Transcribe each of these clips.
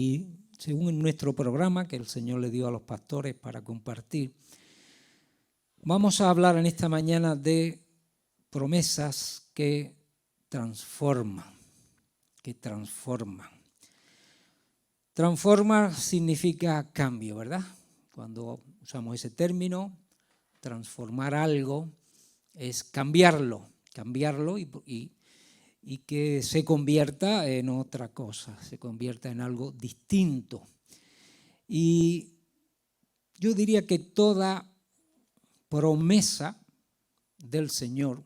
Y según nuestro programa que el Señor le dio a los pastores para compartir, vamos a hablar en esta mañana de promesas que transforman, Transformar significa cambio, ¿verdad? Cuando usamos ese término, transformar algo es cambiarlo y que se convierta en otra cosa, se convierta en algo distinto. Y yo diría que toda promesa del Señor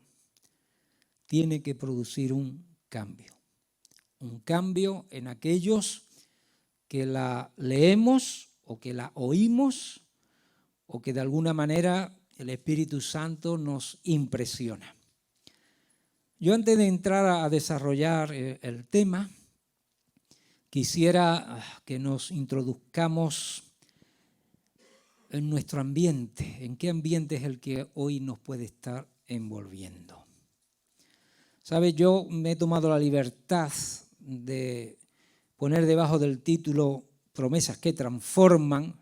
tiene que producir un cambio en aquellos que la leemos o que la oímos o que de alguna manera el Espíritu Santo nos impresiona. Yo antes de entrar a desarrollar el tema, quisiera que nos introduzcamos en nuestro ambiente. ¿En qué ambiente es el que hoy nos puede estar envolviendo? ¿Sabe? Yo me he tomado la libertad de poner debajo del título Promesas que transforman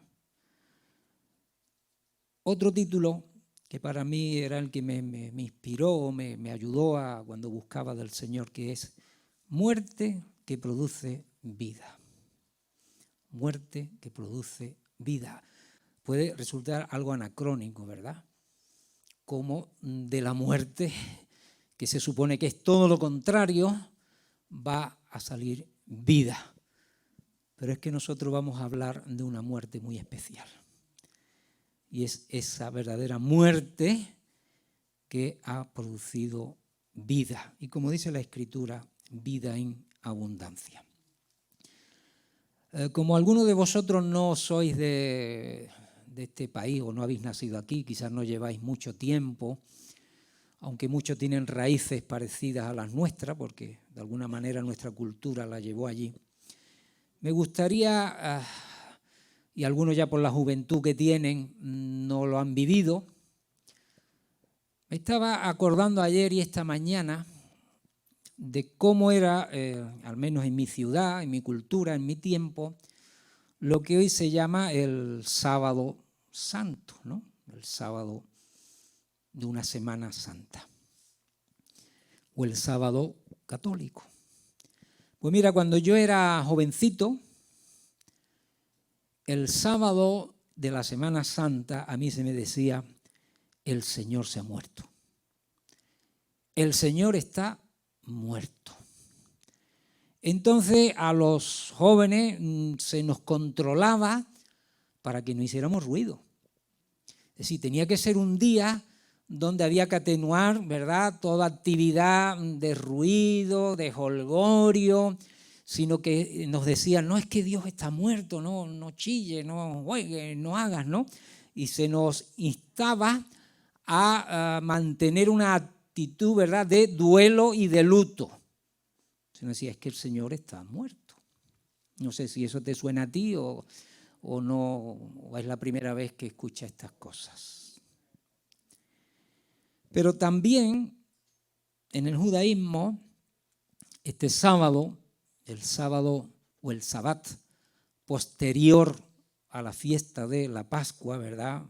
otro título que para mí era el que me inspiró, me ayudó cuando buscaba del Señor, que es Muerte que produce vida. Muerte que produce vida. Puede resultar algo anacrónico, ¿verdad? Como de la muerte, que se supone que es todo lo contrario, va a salir vida. Pero es que nosotros vamos a hablar de una muerte muy especial. Y es esa verdadera muerte que ha producido vida. Y como dice la Escritura, vida en abundancia. Como algunos de vosotros no sois de este país o no habéis nacido aquí, quizás no lleváis mucho tiempo, aunque muchos tienen raíces parecidas a las nuestras, porque de alguna manera nuestra cultura la llevó allí. Me gustaría, y algunos ya por la juventud que tienen no lo han vivido, me estaba acordando ayer y esta mañana de cómo era, al menos en mi ciudad, en mi cultura, en mi tiempo, lo que hoy se llama el sábado santo, ¿no? El sábado de una Semana Santa, o el sábado católico. Pues mira, cuando yo era jovencito, el sábado de la Semana Santa a mí se me decía, el Señor se ha muerto. El Señor está muerto. Entonces a los jóvenes se nos controlaba para que no hiciéramos ruido. Es decir, tenía que ser un día donde había que atenuar, ¿verdad?, toda actividad de ruido, de jolgorio, sino que nos decían, no, es que Dios está muerto, no chille, no juegue, no hagas, ¿no? Y se nos instaba a mantener una actitud, ¿verdad?, de duelo y de luto. Se nos decía, es que el Señor está muerto. No sé si eso te suena a ti o no, o es la primera vez que escuchas estas cosas. Pero también en el judaísmo, este sábado, el sábado o el Sabbat posterior a la fiesta de la Pascua, ¿verdad?,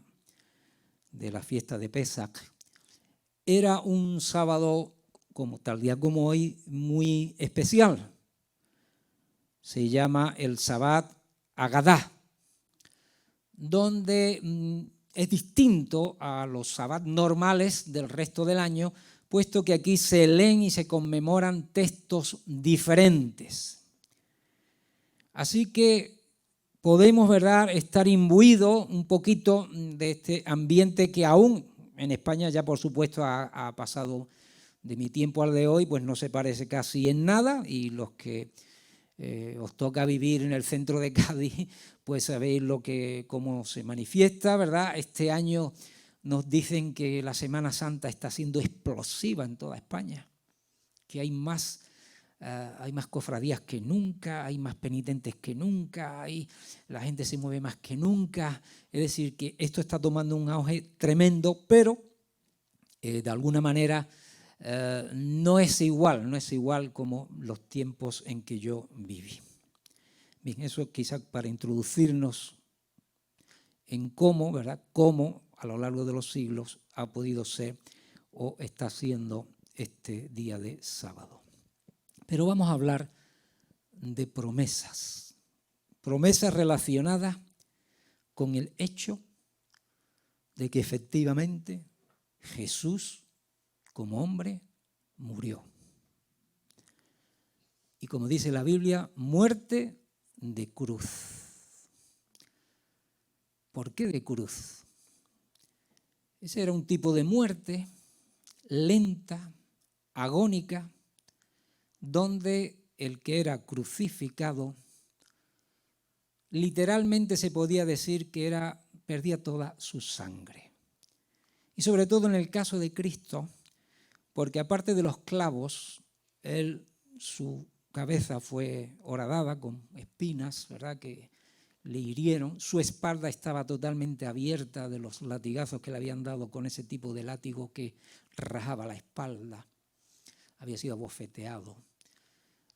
de la fiesta de Pesach, era un sábado, como tal día como hoy, muy especial. Se llama el Sabbat Agadá, donde es distinto a los Sabbat normales del resto del año, puesto que aquí se leen y se conmemoran textos diferentes. Así que podemos, ¿verdad?, estar imbuidos un poquito de este ambiente que aún en España ya por supuesto ha pasado de mi tiempo al de hoy, pues no se parece casi en nada, y los que os toca vivir en el centro de Cádiz, pues sabéis cómo se manifiesta, ¿verdad? Este año nos dicen que la Semana Santa está siendo explosiva en toda España, que hay más cofradías que nunca, hay más penitentes que nunca, la gente se mueve más que nunca. Es decir, que esto está tomando un auge tremendo, pero de alguna manera no es igual como los tiempos en que yo viví. Bien, eso quizás para introducirnos en cómo, ¿verdad? Cómo a lo largo de los siglos ha podido ser o está siendo este día de sábado. Pero vamos a hablar de promesas. Promesas relacionadas con el hecho de que efectivamente Jesús, como hombre, murió. Y como dice la Biblia, muerte de cruz. ¿Por qué de cruz? Ese era un tipo de muerte lenta, agónica, donde el que era crucificado literalmente se podía decir que perdía toda su sangre. Y sobre todo en el caso de Cristo, porque aparte de los clavos, su cabeza fue horadada con espinas, ¿verdad?, que le hirieron. Su espalda estaba totalmente abierta de los latigazos que le habían dado con ese tipo de látigo que rajaba la espalda. Había sido abofeteado.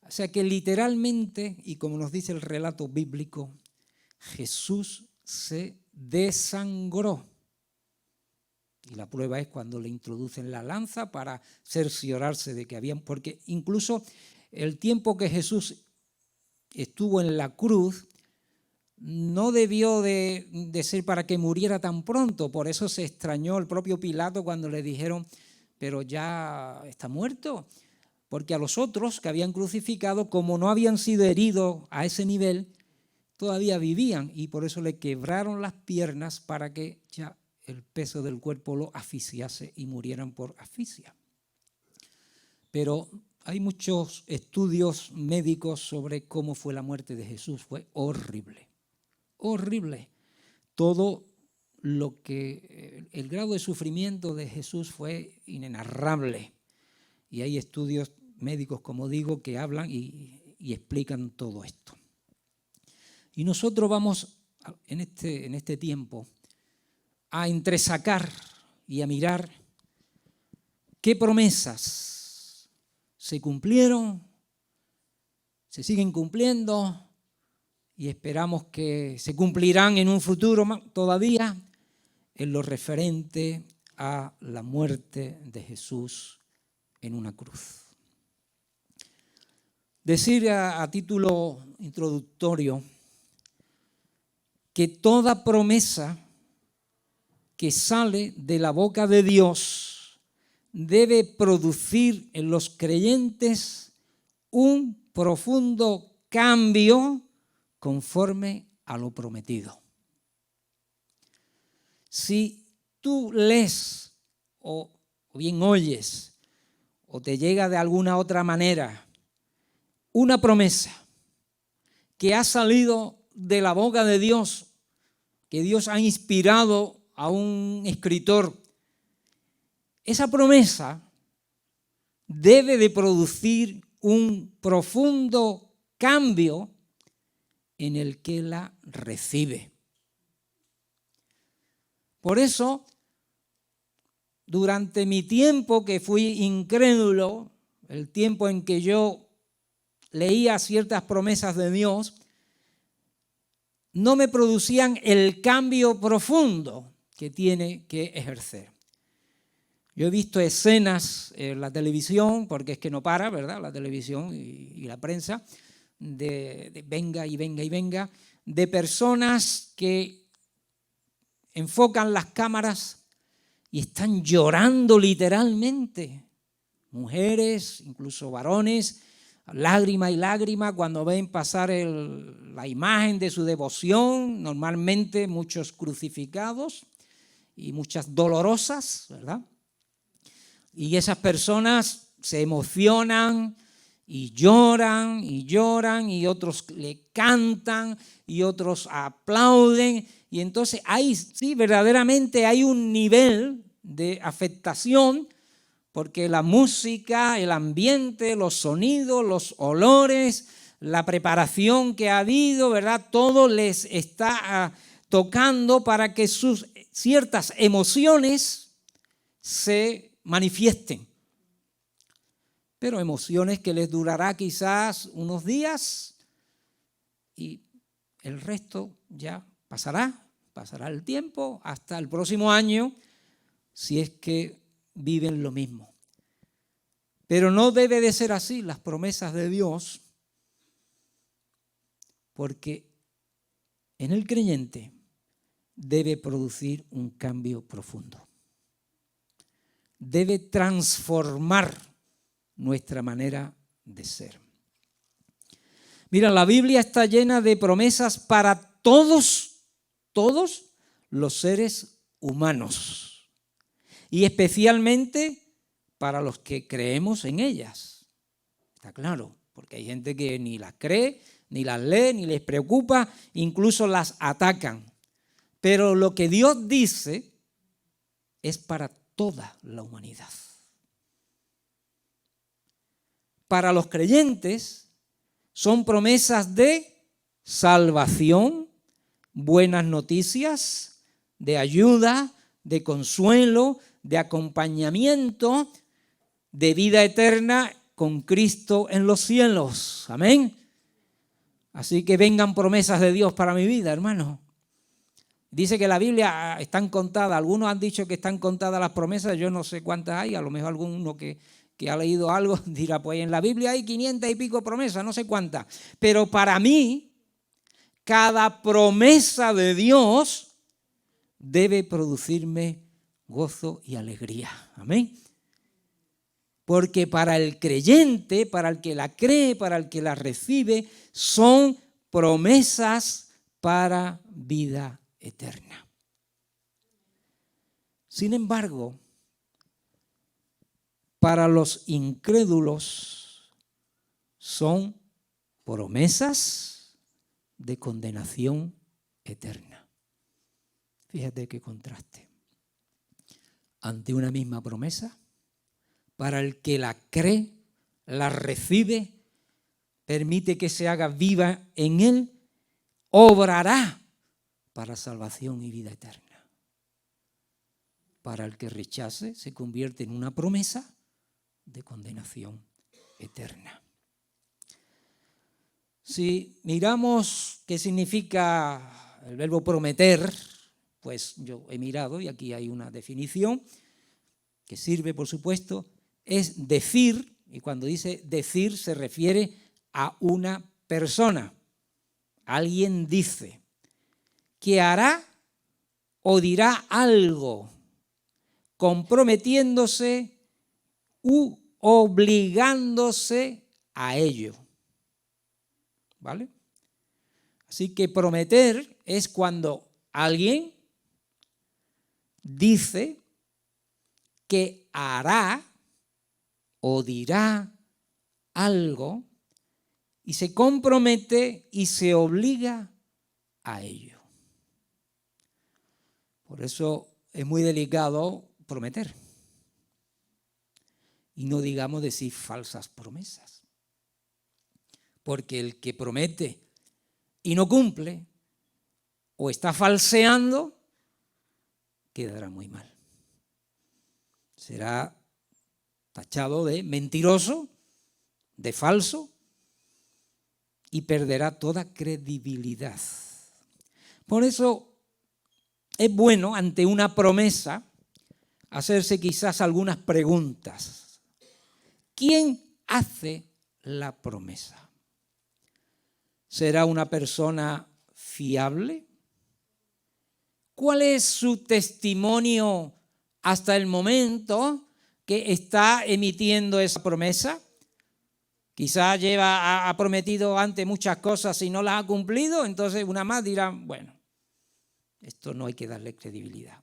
O sea que literalmente, y como nos dice el relato bíblico, Jesús se desangró. Y la prueba es cuando le introducen la lanza para cerciorarse de que habían... Porque incluso el tiempo que Jesús estuvo en la cruz no debió de ser para que muriera tan pronto. Por eso se extrañó el propio Pilato cuando le dijeron, pero ya está muerto. Porque a los otros que habían crucificado, como no habían sido heridos a ese nivel, todavía vivían. Y por eso le quebraron las piernas para que ya el peso del cuerpo lo asfixiase y murieran por asfixia. Pero hay muchos estudios médicos sobre cómo fue la muerte de Jesús. Fue horrible, horrible. Todo lo que el grado de sufrimiento de Jesús fue inenarrable. Y hay estudios médicos, como digo, que hablan y explican todo esto. Y nosotros vamos en este tiempo a entresacar y a mirar qué promesas se cumplieron, se siguen cumpliendo y esperamos que se cumplirán en un futuro todavía en lo referente a la muerte de Jesús en una cruz. Decir a título introductorio que toda promesa que sale de la boca de Dios debe producir en los creyentes un profundo cambio conforme a lo prometido. Si tú lees o bien oyes o te llega de alguna otra manera una promesa que ha salido de la boca de Dios, que Dios ha inspirado a un escritor, esa promesa debe de producir un profundo cambio en el que la recibe. Por eso, durante mi tiempo que fui incrédulo, el tiempo en que yo leía ciertas promesas de Dios, no me producían el cambio profundo que tiene que ejercer. Yo he visto escenas en la televisión, porque es que no para, ¿verdad?, la televisión y la prensa, de venga y venga y venga, de personas que enfocan las cámaras y están llorando literalmente. Mujeres, incluso varones, lágrima y lágrima cuando ven pasar la imagen de su devoción, normalmente muchos crucificados y muchas dolorosas, ¿verdad? Y esas personas se emocionan y lloran y otros le cantan y otros aplauden. Y entonces sí, verdaderamente hay un nivel de afectación porque la música, el ambiente, los sonidos, los olores, la preparación que ha habido, ¿verdad?, todo les está tocando para que sus ciertas emociones se manifiesten. Pero emociones que les durará quizás unos días y el resto ya pasará el tiempo hasta el próximo año, si es que viven lo mismo. Pero no debe de ser así las promesas de Dios, porque en el creyente debe producir un cambio profundo. Debe transformar nuestra manera de ser. Mira, la Biblia está llena de promesas para todos los seres humanos y especialmente para los que creemos en ellas. Está claro, porque hay gente que ni las cree, ni las lee, ni les preocupa, incluso las atacan. Pero lo que Dios dice es para toda la humanidad. Para los creyentes son promesas de salvación, buenas noticias, de ayuda, de consuelo, de acompañamiento, de vida eterna con Cristo en los cielos. Amén. Así que vengan promesas de Dios para mi vida, hermano. Dice que la Biblia están contadas, algunos han dicho que están contadas las promesas, yo no sé cuántas hay, a lo mejor alguno que ha leído algo dirá, pues en la Biblia hay 500 y pico promesas, no sé cuántas. Pero para mí, cada promesa de Dios debe producirme gozo y alegría. Amén. Porque para el creyente, para el que la cree, para el que la recibe, son promesas para vida eterna. Sin embargo, para los incrédulos son promesas de condenación eterna. Fíjate qué contraste. Ante una misma promesa, para el que la cree, la recibe, permite que se haga viva en él, obrará para salvación y vida eterna. Para el que rechace, se convierte en una promesa de condenación eterna. Si miramos qué significa el verbo prometer, pues yo he mirado y aquí hay una definición que sirve, por supuesto, es decir, y cuando dice decir se refiere a una persona. Alguien dice que hará o dirá algo comprometiéndose u obligándose a ello. ¿Vale? Así que prometer es cuando alguien dice que hará o dirá algo y se compromete y se obliga a ello. Por eso es muy delicado prometer. Y no digamos decir falsas promesas. Porque el que promete y no cumple o está falseando, quedará muy mal. Será tachado de mentiroso, de falso y perderá toda credibilidad. Por eso es bueno ante una promesa hacerse quizás algunas preguntas. ¿Quién hace la promesa? ¿Será una persona fiable? ¿Cuál es su testimonio hasta el momento que está emitiendo esa promesa? Quizás ha prometido antes muchas cosas y no las ha cumplido, entonces una más dirá, bueno, esto no hay que darle credibilidad.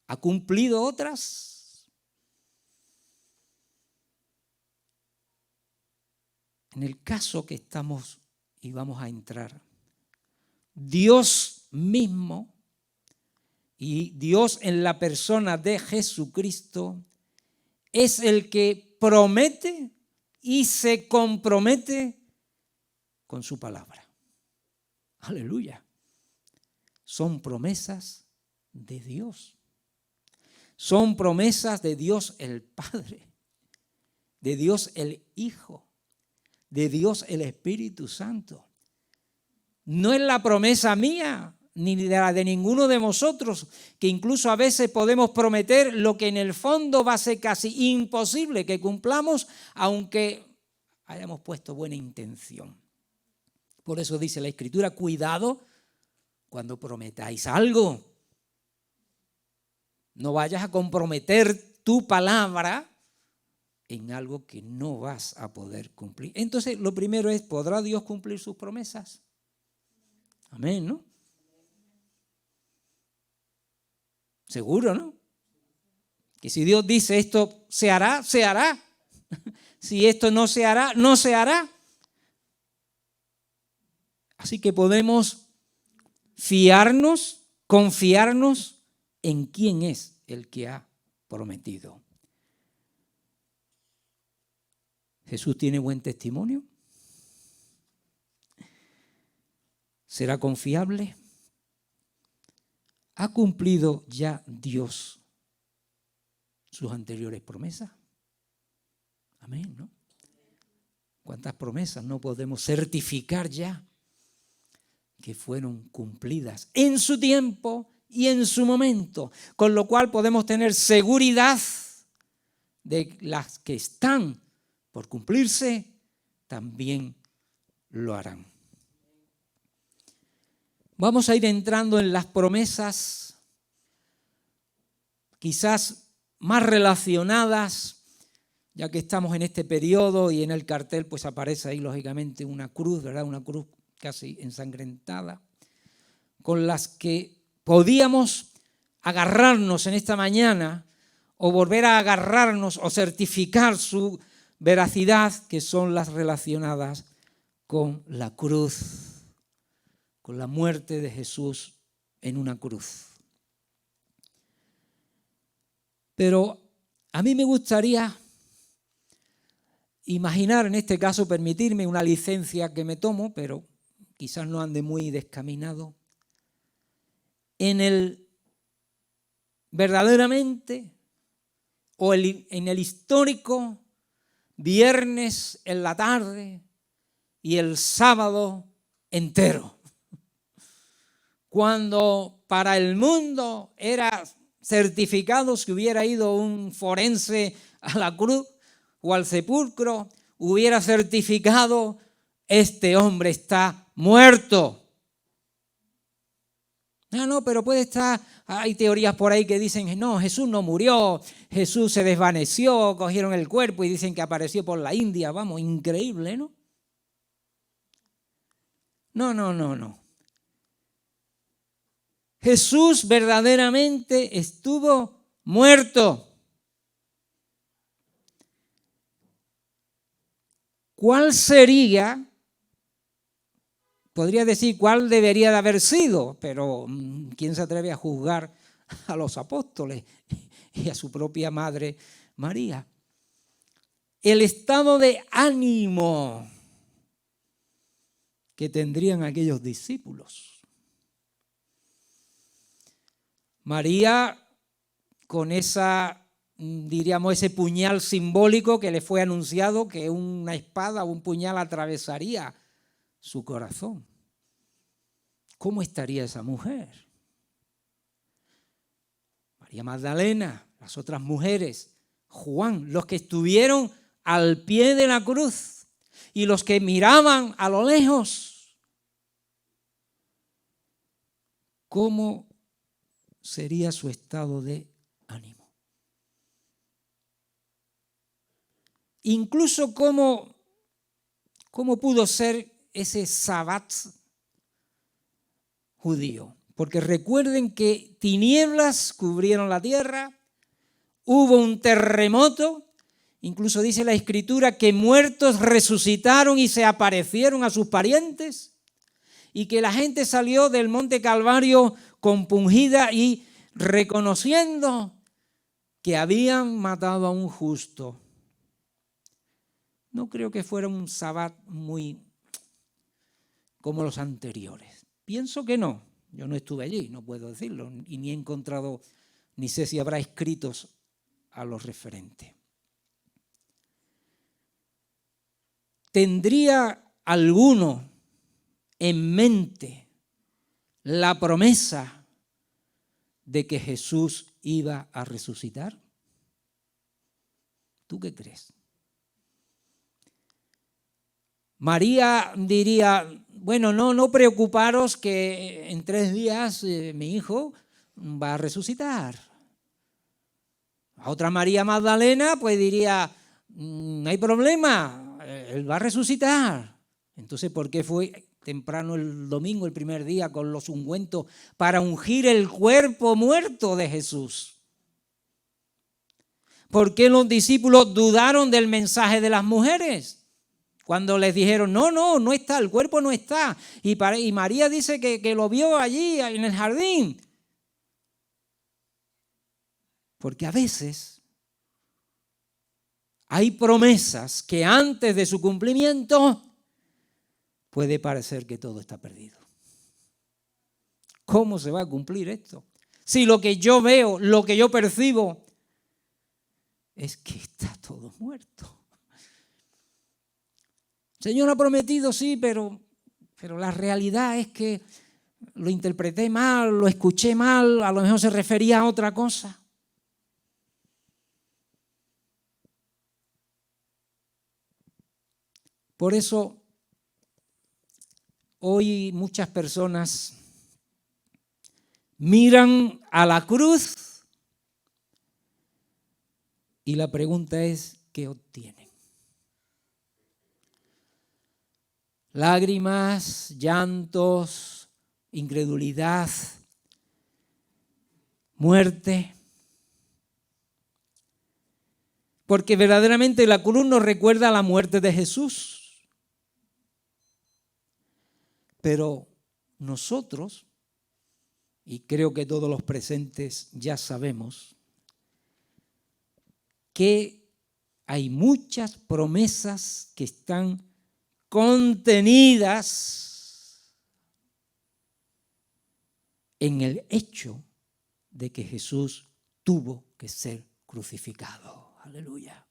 ¿Ha cumplido otras? En el caso que estamos y vamos a entrar, Dios mismo y Dios en la persona de Jesucristo es el que promete y se compromete con su palabra. Aleluya. Son promesas de Dios. Son promesas de Dios el Padre, de Dios el Hijo, de Dios el Espíritu Santo. No es la promesa mía, ni de la de ninguno de vosotros, que incluso a veces podemos prometer lo que en el fondo va a ser casi imposible que cumplamos, aunque hayamos puesto buena intención. Por eso dice la Escritura, cuidado cuando prometáis algo. No vayas a comprometer tu palabra en algo que no vas a poder cumplir. Entonces, lo primero es, ¿podrá Dios cumplir sus promesas? Amén, ¿no? Seguro, ¿no? Que si Dios dice esto se hará, se hará. Si esto no se hará, no se hará. Así que podemos fiarnos, confiarnos en quién es el que ha prometido. ¿Jesús tiene buen testimonio? ¿Será confiable? ¿Ha cumplido ya Dios sus anteriores promesas? Amén, ¿no? ¿Cuántas promesas no podemos certificar ya que fueron cumplidas en su tiempo y en su momento? Con lo cual podemos tener seguridad de las que están por cumplirse, también lo harán. Vamos a ir entrando en las promesas quizás más relacionadas, ya que estamos en este periodo y en el cartel pues aparece ahí lógicamente una cruz, ¿verdad? Una cruz casi ensangrentada, con las que podíamos agarrarnos en esta mañana o volver a agarrarnos o certificar su veracidad, que son las relacionadas con la cruz, con la muerte de Jesús en una cruz. Pero a mí me gustaría imaginar, en este caso, permitirme una licencia que me tomo, pero quizás no ande muy descaminado, en el verdaderamente o en el histórico viernes en la tarde y el sábado entero, cuando para el mundo era certificado, si hubiera ido un forense a la cruz o al sepulcro, hubiera certificado: este hombre está muerto. No, pero puede estar, hay teorías por ahí que dicen, no, Jesús no murió, Jesús se desvaneció, cogieron el cuerpo y dicen que apareció por la India, vamos, increíble, ¿no? No. Jesús verdaderamente estuvo muerto. ¿Cuál sería? Podría decir cuál debería de haber sido, pero ¿quién se atreve a juzgar a los apóstoles y a su propia madre María? El estado de ánimo que tendrían aquellos discípulos. María, con diríamos, ese puñal simbólico que le fue anunciado, que una espada o un puñal atravesaría su corazón. ¿Cómo estaría esa mujer? María Magdalena, las otras mujeres, Juan, los que estuvieron al pie de la cruz y los que miraban a lo lejos. ¿Cómo sería su estado de ánimo? Incluso cómo pudo ser ese sabbat judío. Porque recuerden que tinieblas cubrieron la tierra, hubo un terremoto, incluso dice la Escritura que muertos resucitaron y se aparecieron a sus parientes, y que la gente salió del monte Calvario compungida y reconociendo que habían matado a un justo. No creo que fuera un sabbat muy como los anteriores. Pienso que no. Yo no estuve allí, no puedo decirlo, y ni he encontrado, ni sé si habrá escritos a los referentes. ¿Tendría alguno en mente la promesa de que Jesús iba a resucitar? ¿Tú qué crees? María diría, bueno, no preocuparos que en 3 días mi hijo va a resucitar. A otra María Magdalena pues diría, no hay problema, él va a resucitar. Entonces, ¿por qué fue temprano el domingo, el primer día, con los ungüentos para ungir el cuerpo muerto de Jesús? ¿Por qué los discípulos dudaron del mensaje de las mujeres? Cuando les dijeron, no está, el cuerpo no está. Y María dice que lo vio allí en el jardín. Porque a veces hay promesas que antes de su cumplimiento puede parecer que todo está perdido. ¿Cómo se va a cumplir esto? Si lo que yo veo, lo que yo percibo, es que está todo muerto. El Señor ha prometido, sí, pero la realidad es que lo interpreté mal, lo escuché mal, a lo mejor se refería a otra cosa. Por eso, hoy muchas personas miran a la cruz y la pregunta es, ¿qué obtienen? Lágrimas, llantos, incredulidad, muerte. Porque verdaderamente la cruz nos recuerda a la muerte de Jesús. Pero nosotros, y creo que todos los presentes ya sabemos, que hay muchas promesas que están contenidas en el hecho de que Jesús tuvo que ser crucificado. Aleluya.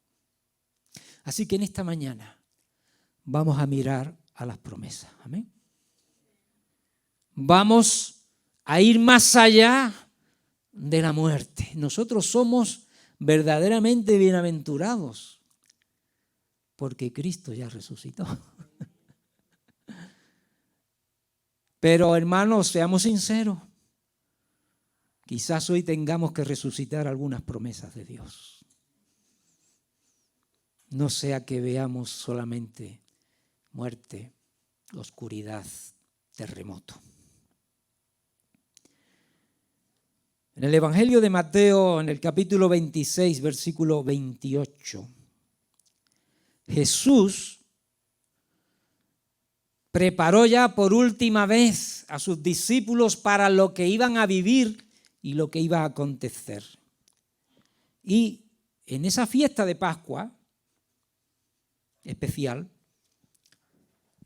Así que en esta mañana vamos a mirar a las promesas. Amén. Vamos a ir más allá de la muerte. Nosotros somos verdaderamente bienaventurados porque Cristo ya resucitó. Pero hermanos, seamos sinceros. Quizás hoy tengamos que resucitar algunas promesas de Dios. No sea que veamos solamente muerte, oscuridad, terremoto. En el Evangelio de Mateo, en el capítulo 26, versículo 28, Jesús preparó ya por última vez a sus discípulos para lo que iban a vivir y lo que iba a acontecer. Y en esa fiesta de Pascua especial,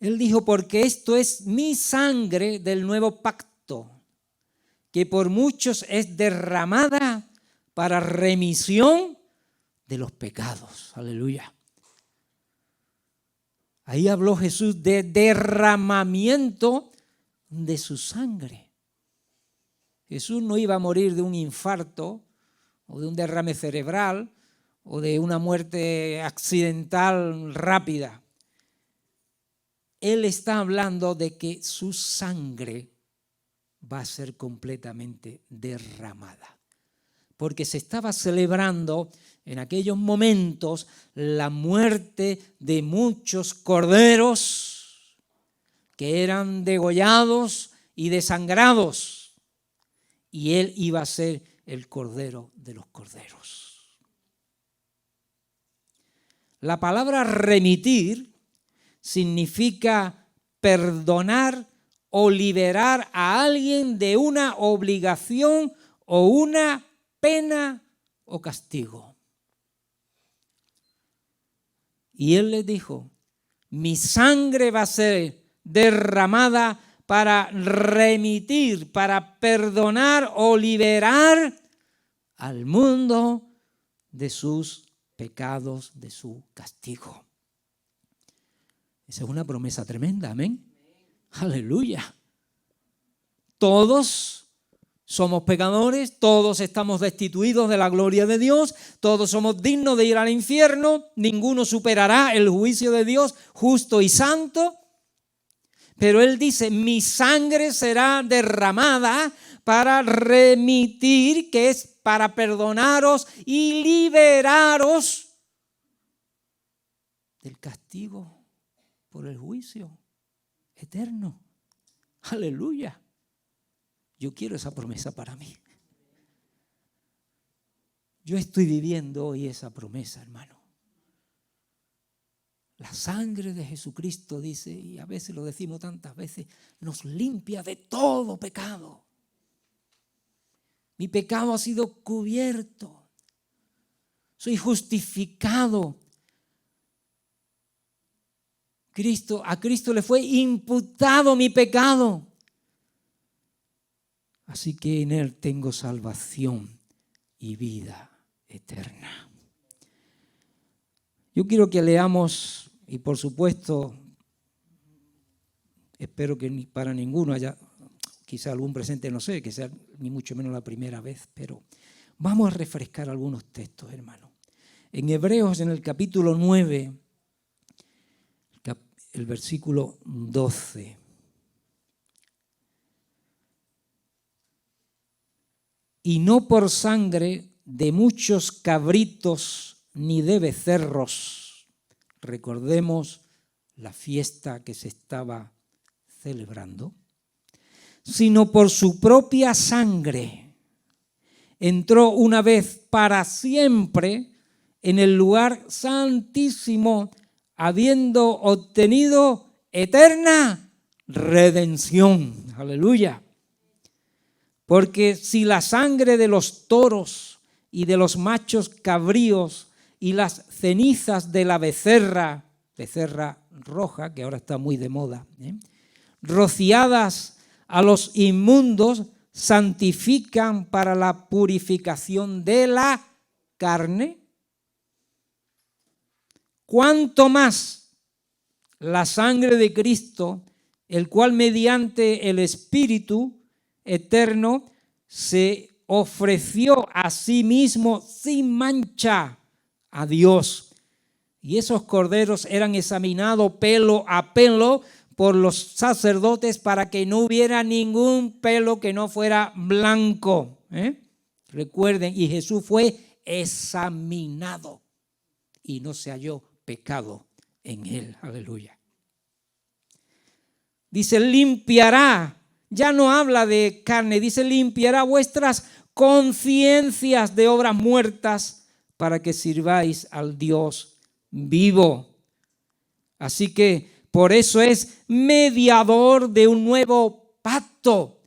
Él dijo, porque esto es mi sangre del nuevo pacto, que por muchos es derramada para remisión de los pecados. Aleluya. Ahí habló Jesús de derramamiento de su sangre. Jesús no iba a morir de un infarto o de un derrame cerebral o de una muerte accidental rápida. Él está hablando de que su sangre va a ser completamente derramada. Porque se estaba celebrando en aquellos momentos la muerte de muchos corderos que eran degollados y desangrados. Y Él iba a ser el cordero de los corderos. La palabra remitir significa perdonar o liberar a alguien de una obligación o una pena o castigo. Y Él les dijo, mi sangre va a ser derramada para remitir, para perdonar o liberar al mundo de sus pecados, de su castigo. Esa es una promesa tremenda, amén. Aleluya. Todos somos pecadores, todos estamos destituidos de la gloria de Dios, todos somos dignos de ir al infierno, ninguno superará el juicio de Dios justo y santo. Pero Él dice, mi sangre será derramada para remitir, que es para perdonaros y liberaros del castigo por el juicio eterno. Aleluya. Yo quiero esa promesa para mí. Yo estoy viviendo hoy esa promesa, hermano. La sangre de Jesucristo, dice, y a veces lo decimos tantas veces, nos limpia de todo pecado. Mi pecado ha sido cubierto. Soy justificado. A Cristo le fue imputado mi pecado. Así que en Él tengo salvación y vida eterna. Yo quiero que leamos, y por supuesto, espero que para ninguno haya, quizá algún presente, no sé, que sea ni mucho menos la primera vez, pero vamos a refrescar algunos textos, hermano. En Hebreos, en el capítulo 9, el versículo 12. Y no por sangre de muchos cabritos ni de becerros. Recordemos la fiesta que se estaba celebrando. Sino por su propia sangre. Entró una vez para siempre en el lugar santísimo, habiendo obtenido eterna redención. Aleluya. Porque si la sangre de los toros y de los machos cabríos y las cenizas de la becerra roja, que ahora está muy de moda, rociadas a los inmundos, santifican para la purificación de la carne, cuánto más la sangre de Cristo, el cual mediante el Espíritu eterno se ofreció a sí mismo sin mancha a Dios. Y esos corderos eran examinados pelo a pelo por los sacerdotes para que no hubiera ningún pelo que no fuera blanco. Recuerden, y Jesús fue examinado y no se halló pecado en él. Aleluya. Dice, limpiará. Ya no habla de carne, dice, limpiará vuestras conciencias de obras muertas para que sirváis al Dios vivo. Así que por eso es mediador de un nuevo pacto.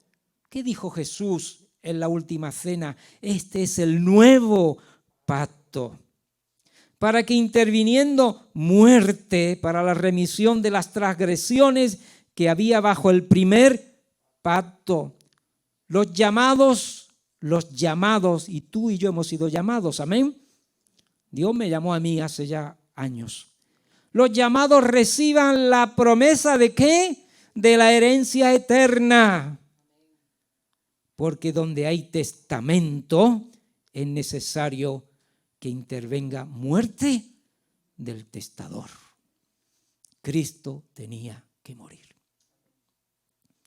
¿Qué dijo Jesús en la última cena? Este es el nuevo pacto. Para que interviniendo muerte para la remisión de las transgresiones que había bajo el primer pacto, los llamados, y tú y yo hemos sido llamados, amén. Dios me llamó a mí hace ya años. Los llamados reciban la promesa de ¿qué? De la herencia eterna. Porque donde hay testamento es necesario que intervenga muerte del testador. Cristo tenía que morir.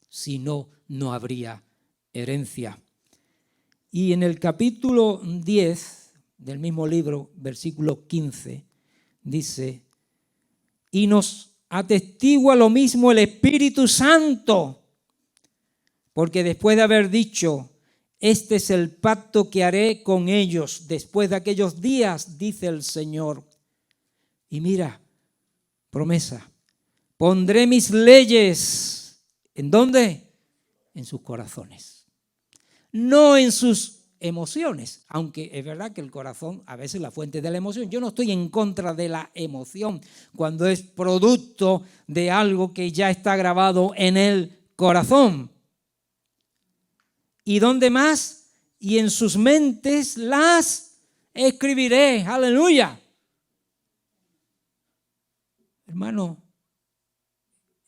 Si no, no habría herencia. Y en el capítulo 10 del mismo libro, versículo 15, dice, y nos atestigua lo mismo el Espíritu Santo, porque después de haber dicho, este es el pacto que haré con ellos después de aquellos días, dice el Señor. Y mira, promesa, pondré mis leyes. ¿En dónde? En sus corazones. No en sus emociones, aunque es verdad que el corazón a veces es la fuente de la emoción. Yo no estoy en contra de la emoción cuando es producto de algo que ya está grabado en el corazón. ¿Y dónde más? Y en sus mentes las escribiré. ¡Aleluya! Hermano,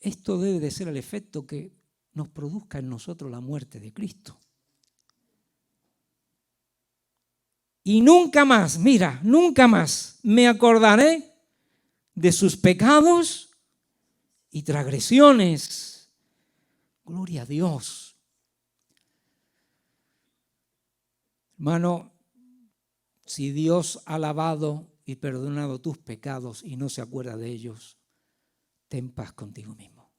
esto debe de ser el efecto que nos produzca en nosotros la muerte de Cristo. Y nunca más, mira, nunca más me acordaré de sus pecados y transgresiones. Gloria a Dios. Hermano, si Dios ha lavado y perdonado tus pecados y no se acuerda de ellos, ten paz contigo mismo.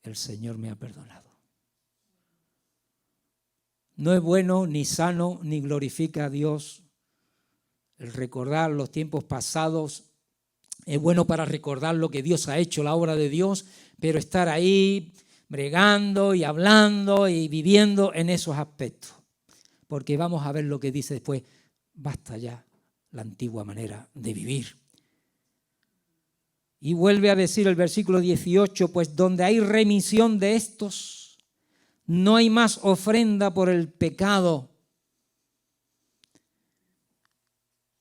El Señor me ha perdonado. No es bueno, ni sano, ni glorifica a Dios el recordar los tiempos pasados. Es bueno para recordar lo que Dios ha hecho, la obra de Dios, pero estar ahí bregando y hablando y viviendo en esos aspectos. Porque vamos a ver lo que dice después, basta ya la antigua manera de vivir. Y vuelve a decir el versículo 18, pues donde hay remisión de estos, no hay más ofrenda por el pecado.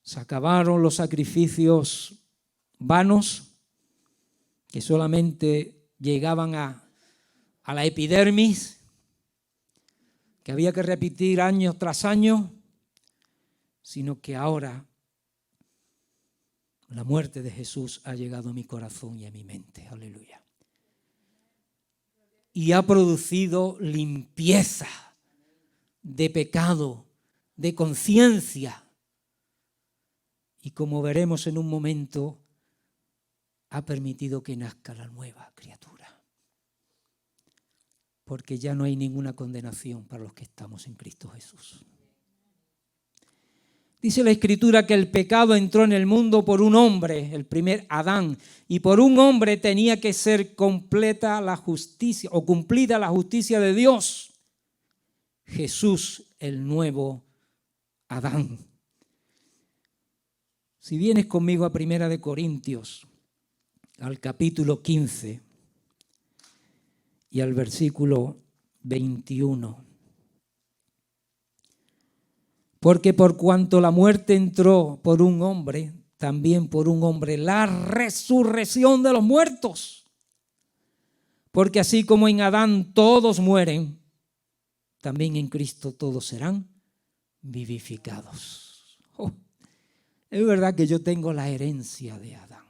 Se acabaron los sacrificios vanos que solamente llegaban a la epidermis, que había que repetir año tras año, sino que ahora la muerte de Jesús ha llegado a mi corazón y a mi mente. Aleluya. Y ha producido limpieza de pecado, de conciencia. Y como veremos en un momento, ha permitido que nazca la nueva criatura. Porque ya no hay ninguna condenación para los que estamos en Cristo Jesús. Dice la Escritura que el pecado entró en el mundo por un hombre, el primer Adán, y por un hombre tenía que ser completa la justicia o cumplida la justicia de Dios. Jesús, el nuevo Adán. Si vienes conmigo a 1 Corintios, al capítulo 15 y al versículo 21. Porque por cuanto la muerte entró por un hombre, también por un hombre la resurrección de los muertos. Porque así como en Adán todos mueren, también en Cristo todos serán vivificados. Oh, es verdad que yo tengo la herencia de Adán.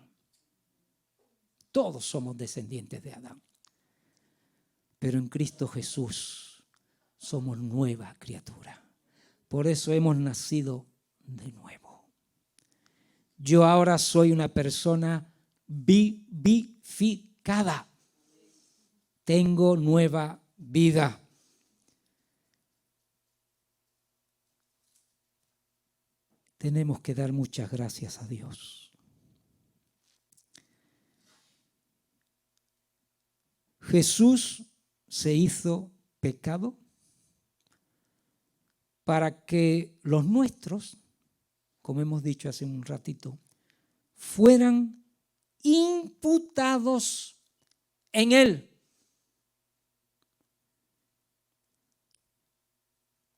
Todos somos descendientes de Adán. Pero en Cristo Jesús somos nueva criatura. Por eso hemos nacido de nuevo. Yo ahora soy una persona vivificada. Tengo nueva vida. Tenemos que dar muchas gracias a Dios. Jesús se hizo pecado para que los nuestros, como hemos dicho hace un ratito, fueran imputados en Él.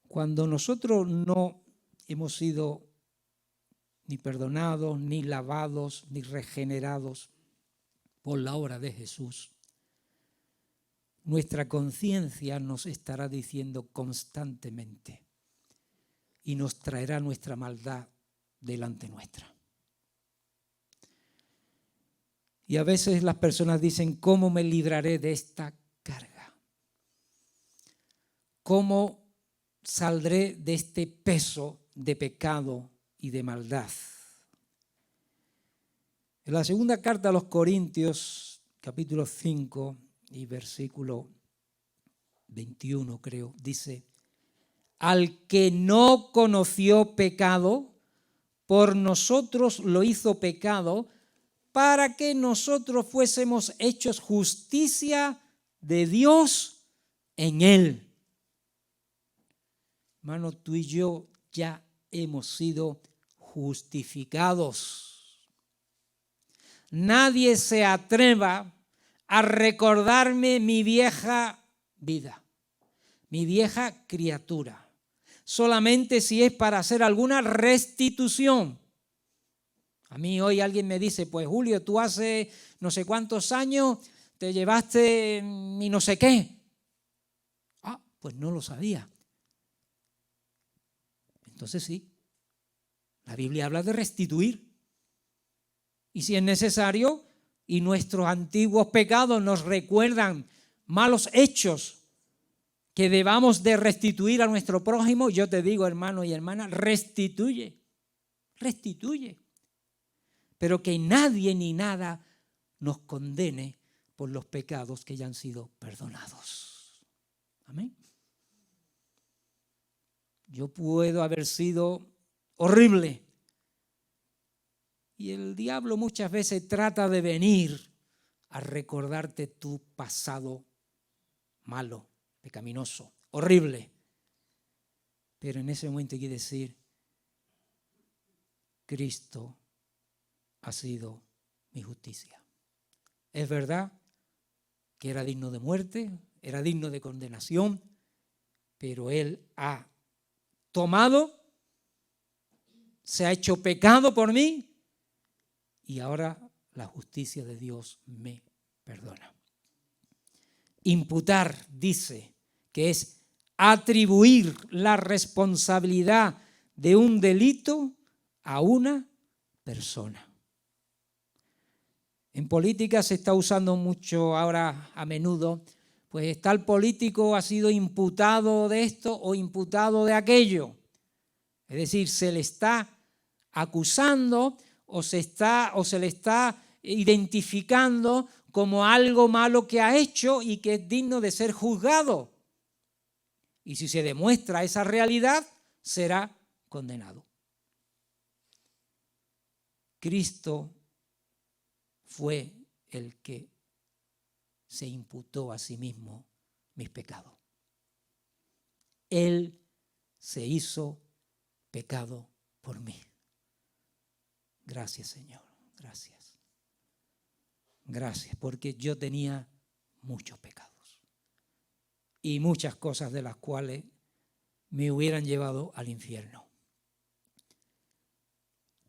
Cuando nosotros no hemos sido ni perdonados, ni lavados, ni regenerados por la obra de Jesús, nuestra conciencia nos estará diciendo constantemente y nos traerá nuestra maldad delante nuestra. Y a veces las personas dicen, ¿cómo me libraré de esta carga? ¿Cómo saldré de este peso de pecado y de maldad? En la segunda carta a los Corintios, capítulo 5 y versículo 21 creo, dice, al que no conoció pecado, por nosotros lo hizo pecado, para que nosotros fuésemos hechos justicia de Dios en él. Hermano, tú y yo ya hemos sido justificados. Nadie se atreva a recordarme mi vieja vida, mi vieja criatura, solamente si es para hacer alguna restitución. A mí hoy alguien me dice, pues Julio, tú hace no sé cuántos años te llevaste mi no sé qué. Ah, pues no lo sabía. Entonces sí, la Biblia habla de restituir. Y si es necesario, y nuestros antiguos pecados nos recuerdan malos hechos que debamos de restituir a nuestro prójimo, yo te digo, hermano y hermana, restituye. Pero que nadie ni nada nos condene por los pecados que ya han sido perdonados. Amén. Yo puedo haber sido horrible. Y el diablo muchas veces trata de venir a recordarte tu pasado malo, pecaminoso, horrible. Pero en ese momento hay que decir, Cristo ha sido mi justicia. Es verdad que era digno de muerte, era digno de condenación, pero Él ha tomado, se ha hecho pecado por mí y ahora la justicia de Dios me perdona. Imputar, dice, que es atribuir la responsabilidad de un delito a una persona. En política se está usando mucho ahora a menudo, pues tal político ha sido imputado de esto o imputado de aquello. Es decir, se le está acusando o se le está identificando como algo malo que ha hecho y que es digno de ser juzgado. Y si se demuestra esa realidad, será condenado. Cristo fue el que se imputó a sí mismo mis pecados. Él se hizo pecado por mí. Gracias, Señor, gracias. Gracias, porque yo tenía muchos pecados y muchas cosas de las cuales me hubieran llevado al infierno.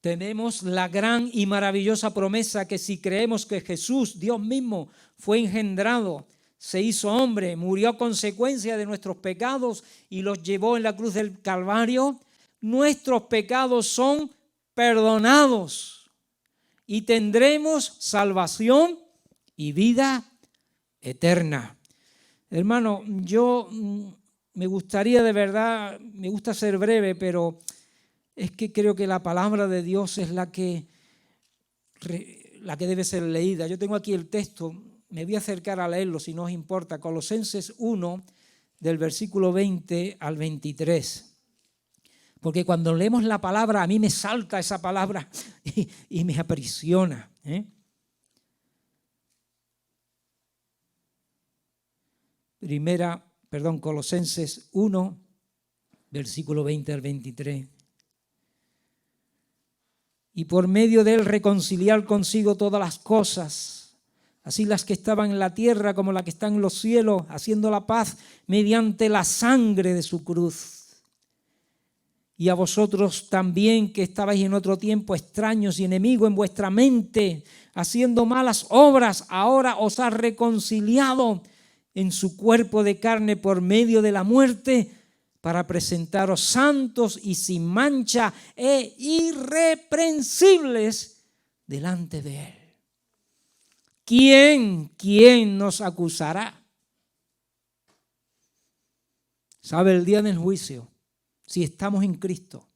Tenemos la gran y maravillosa promesa que si creemos que Jesús, Dios mismo, fue engendrado, se hizo hombre, murió a consecuencia de nuestros pecados y los llevó en la cruz del Calvario, nuestros pecados son perdonados y tendremos salvación y vida eterna. Hermano, yo me gustaría de verdad, me gusta ser breve, pero es que creo que la palabra de Dios es la que debe ser leída. Yo tengo aquí el texto, me voy a acercar a leerlo si no os importa. Colosenses 1, del versículo 20 al 23. Porque cuando leemos la palabra, a mí me salta esa palabra y me aprisiona. Colosenses 1, versículo 20 al 23. Y por medio de él reconciliar consigo todas las cosas, así las que estaban en la tierra como las que están en los cielos, haciendo la paz mediante la sangre de su cruz. Y a vosotros también, que estabais en otro tiempo extraños y enemigos en vuestra mente, haciendo malas obras, ahora os ha reconciliado en su cuerpo de carne por medio de la muerte, para presentaros santos y sin mancha e irreprensibles delante de Él. ¿Quién nos acusará? ¿Sabe el día del juicio? Si estamos en Cristo,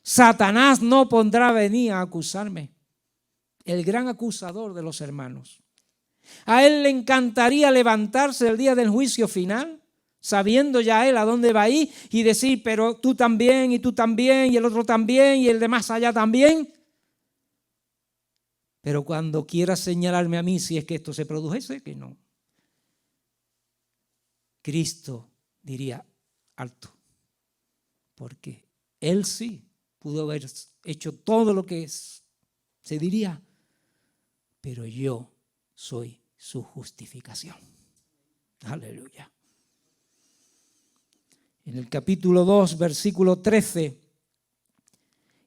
Satanás no pondrá venir a acusarme, el gran acusador de los hermanos. A él le encantaría levantarse el día del juicio final, sabiendo ya él a dónde va a ir y decir, pero tú también, y tú también, y el otro también, y el de más allá también. Pero cuando quiera señalarme a mí si es que esto se produjese, que no. Cristo diría, alto. Porque él sí pudo haber hecho todo lo que se diría, pero yo soy su justificación. Aleluya. En el capítulo 2, versículo 13,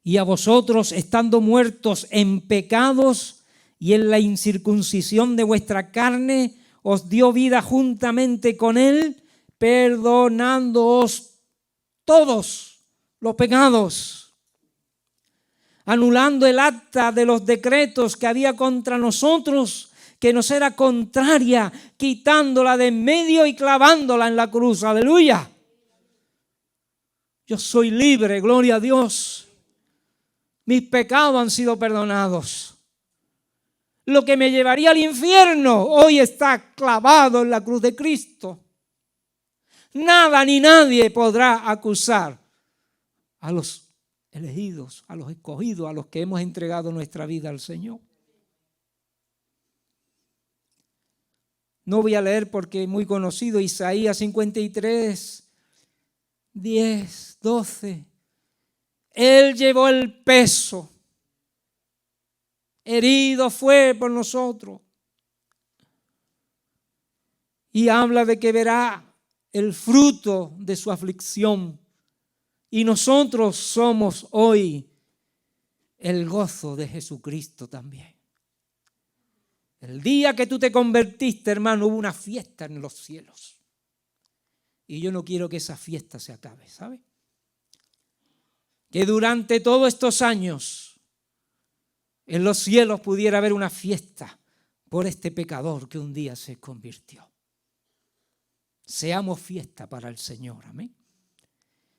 Y a vosotros, estando muertos en pecados y en la incircuncisión de vuestra carne, os dio vida juntamente con Él, perdonándoos todos los pecados, anulando el acta de los decretos que había contra nosotros, que nos era contraria, quitándola de en medio y clavándola en la cruz. Aleluya. Yo soy libre, gloria a Dios. Mis pecados han sido perdonados. Lo que me llevaría al infierno hoy está clavado en la cruz de Cristo. Nada ni nadie podrá acusar a los elegidos, a los escogidos, a los que hemos entregado nuestra vida al Señor. No voy a leer porque es muy conocido, Isaías 53, 10, 12. Él llevó el peso, herido fue por nosotros. Y habla de que verá el fruto de su aflicción. Y nosotros somos hoy el gozo de Jesucristo también. El día que tú te convertiste, hermano, hubo una fiesta en los cielos. Y yo no quiero que esa fiesta se acabe, ¿sabe? Que durante todos estos años en los cielos pudiera haber una fiesta por este pecador que un día se convirtió. Seamos fiesta para el Señor, amén.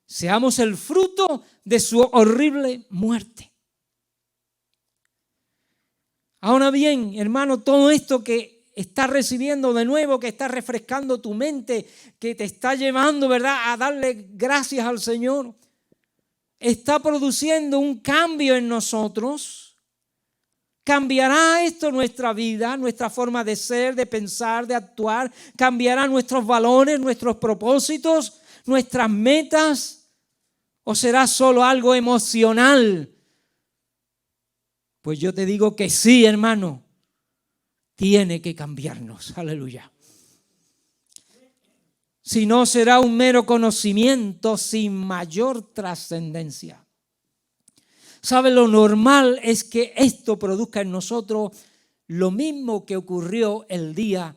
Seamos el fruto de su horrible muerte. Ahora bien, hermano, todo esto que estás recibiendo de nuevo, que está refrescando tu mente, que te está llevando, ¿verdad?, a darle gracias al Señor, está produciendo un cambio en nosotros. ¿Cambiará esto nuestra vida, nuestra forma de ser, de pensar, de actuar? ¿Cambiará nuestros valores, nuestros propósitos, nuestras metas? ¿O será solo algo emocional? Pues yo te digo que sí, hermano. Tiene que cambiarnos. Aleluya. Si no, será un mero conocimiento sin mayor trascendencia. ¿Sabe? Lo normal es que esto produzca en nosotros lo mismo que ocurrió el día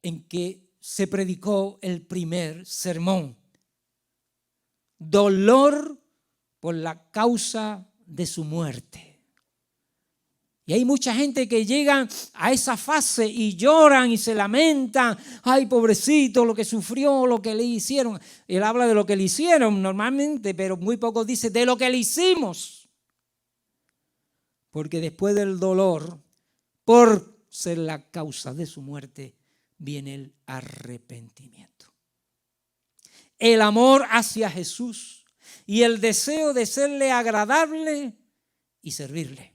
en que se predicó el primer sermón. Dolor por la causa de su muerte. Y hay mucha gente que llega a esa fase y lloran y se lamentan. Ay, pobrecito, lo que sufrió, lo que le hicieron. Él habla de lo que le hicieron normalmente, pero muy poco dice de lo que le hicimos. Porque después del dolor, por ser la causa de su muerte, viene el arrepentimiento. El amor hacia Jesús y el deseo de serle agradable y servirle.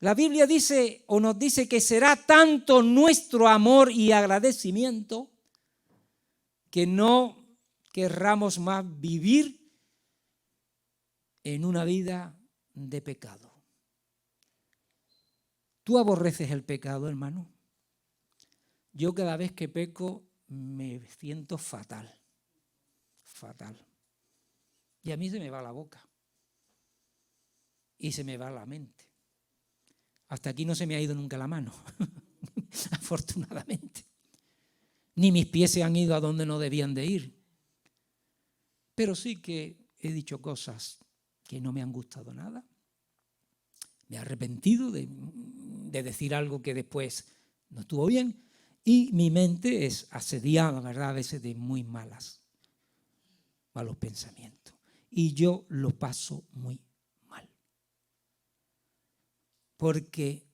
La Biblia dice o nos dice que será tanto nuestro amor y agradecimiento que no querramos más vivir en una vida de pecado. ¿Tú aborreces el pecado, hermano? Yo cada vez que peco me siento fatal, fatal. Y a mí se me va la boca y se me va la mente. Hasta aquí no se me ha ido nunca la mano, afortunadamente. Ni mis pies se han ido a donde no debían de ir. Pero sí que he dicho cosas que no me han gustado nada. Me he arrepentido de decir algo que después no estuvo bien. Y mi mente es asediada, ¿verdad?, a veces de muy malos pensamientos. Y yo lo paso muy mal. Porque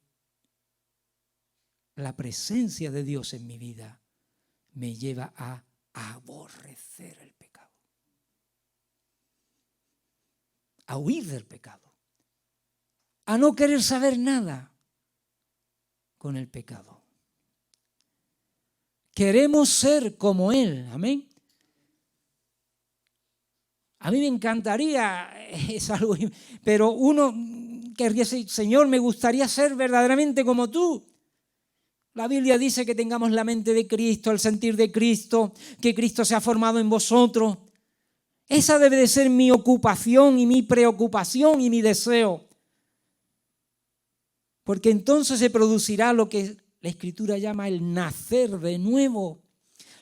la presencia de Dios en mi vida me lleva a aborrecer el pecado. A huir del pecado. A no querer saber nada con el pecado. Queremos ser como Él, amén. A mí me encantaría, es algo, pero uno querría decir, Señor, me gustaría ser verdaderamente como tú. La Biblia dice que tengamos la mente de Cristo, el sentir de Cristo, que Cristo se ha formado en vosotros. Esa debe de ser mi ocupación y mi preocupación y mi deseo. Porque entonces se producirá lo que la Escritura llama el nacer de nuevo,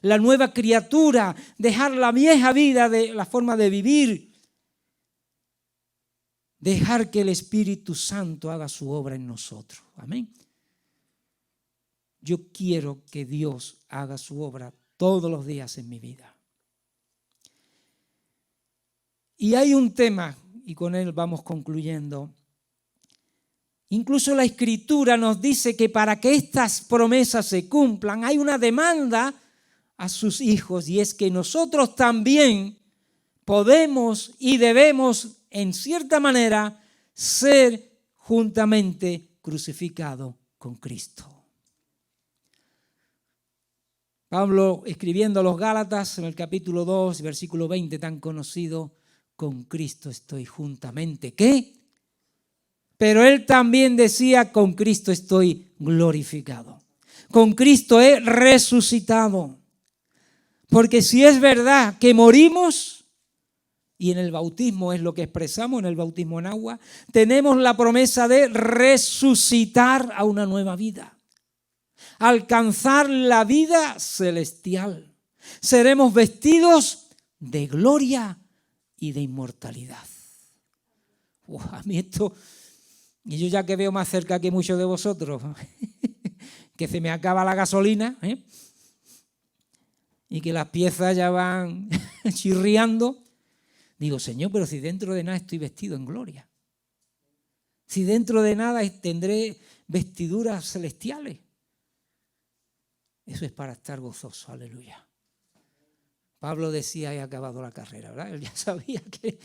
la nueva criatura, dejar la vieja vida, de la forma de vivir, dejar que el Espíritu Santo haga su obra en nosotros. Amén. Yo quiero que Dios haga su obra todos los días en mi vida. Y hay un tema, y con él vamos concluyendo. Incluso la Escritura nos dice que para que estas promesas se cumplan, hay una demanda a sus hijos, y es que nosotros también podemos y debemos, en cierta manera, ser juntamente crucificados con Cristo. Pablo, escribiendo a los Gálatas, en el capítulo 2, versículo 20, tan conocido, con Cristo estoy juntamente. ¿Qué? Pero él también decía, con Cristo estoy glorificado. Con Cristo he resucitado. Porque si es verdad que morimos, y en el bautismo es lo que expresamos, en el bautismo en agua, tenemos la promesa de resucitar a una nueva vida. Alcanzar la vida celestial. Seremos vestidos de gloria y de inmortalidad. A mí esto, y yo ya que veo más cerca que muchos de vosotros, que se me acaba la gasolina, y que las piezas ya van chirriando, digo, Señor, pero si dentro de nada estoy vestido en gloria, si dentro de nada tendré vestiduras celestiales, eso es para estar gozoso, aleluya. Pablo decía, he acabado la carrera, ¿verdad? Él ya sabía que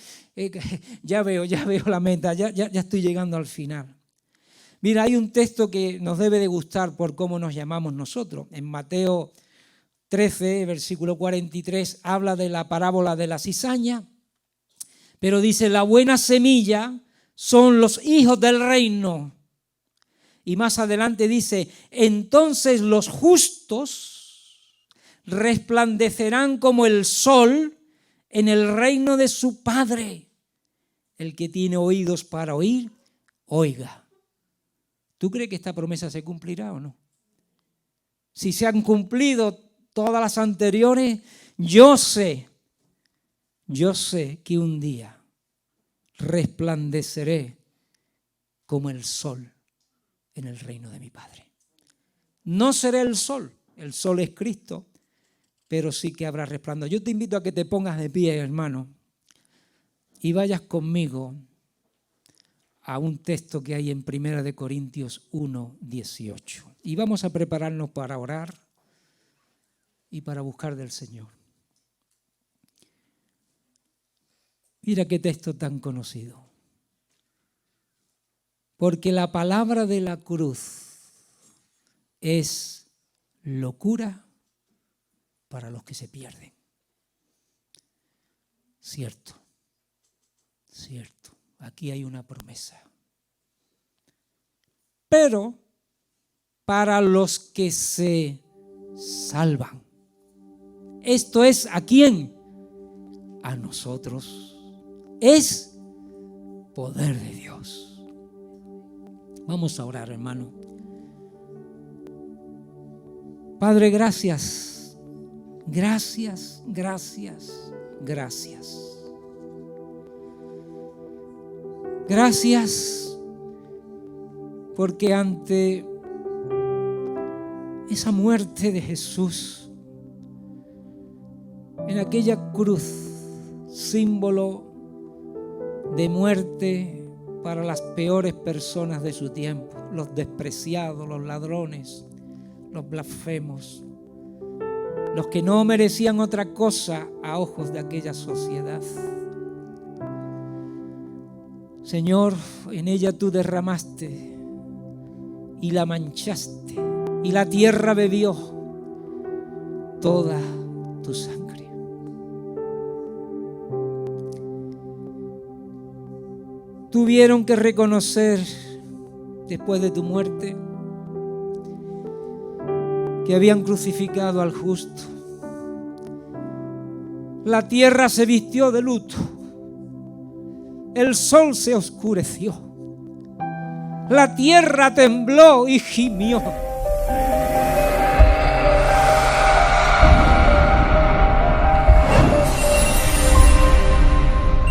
ya veo la meta, ya estoy llegando al final. Mira, hay un texto que nos debe de gustar por cómo nos llamamos nosotros. En Mateo 13, versículo 43, habla de la parábola de la cizaña, pero dice, la buena semilla son los hijos del reino. Y más adelante dice, entonces los justos resplandecerán como el sol en el reino de su Padre. El que tiene oídos para oír, oiga. ¿Tú crees que esta promesa se cumplirá o no? Si se han cumplido todas las anteriores, yo sé que un día resplandeceré como el sol en el reino de mi Padre. No seré el sol es Cristo, pero sí que habrá resplandor. Yo te invito a que te pongas de pie, hermano, y vayas conmigo a un texto que hay en 1 Corintios 1, 18. Y vamos a prepararnos para orar y para buscar del Señor. Mira qué texto tan conocido. Porque la palabra de la cruz es locura para los que se pierden. Cierto. Aquí hay una promesa. Pero para los que se salvan. Esto es, ¿a quién? A nosotros. Es poder de Dios. Vamos a orar, hermano. Padre, gracias. Gracias. Gracias porque ante esa muerte de Jesús en aquella cruz, símbolo de muerte para las peores personas de su tiempo, los despreciados, los ladrones, los blasfemos, los que no merecían otra cosa a ojos de aquella sociedad. Señor, en ella tú derramaste y la manchaste y la tierra bebió toda tu sangre. Tuvieron que reconocer después de tu muerte que habían crucificado al justo La tierra se vistió de luto. El sol se oscureció. La tierra tembló y gimió.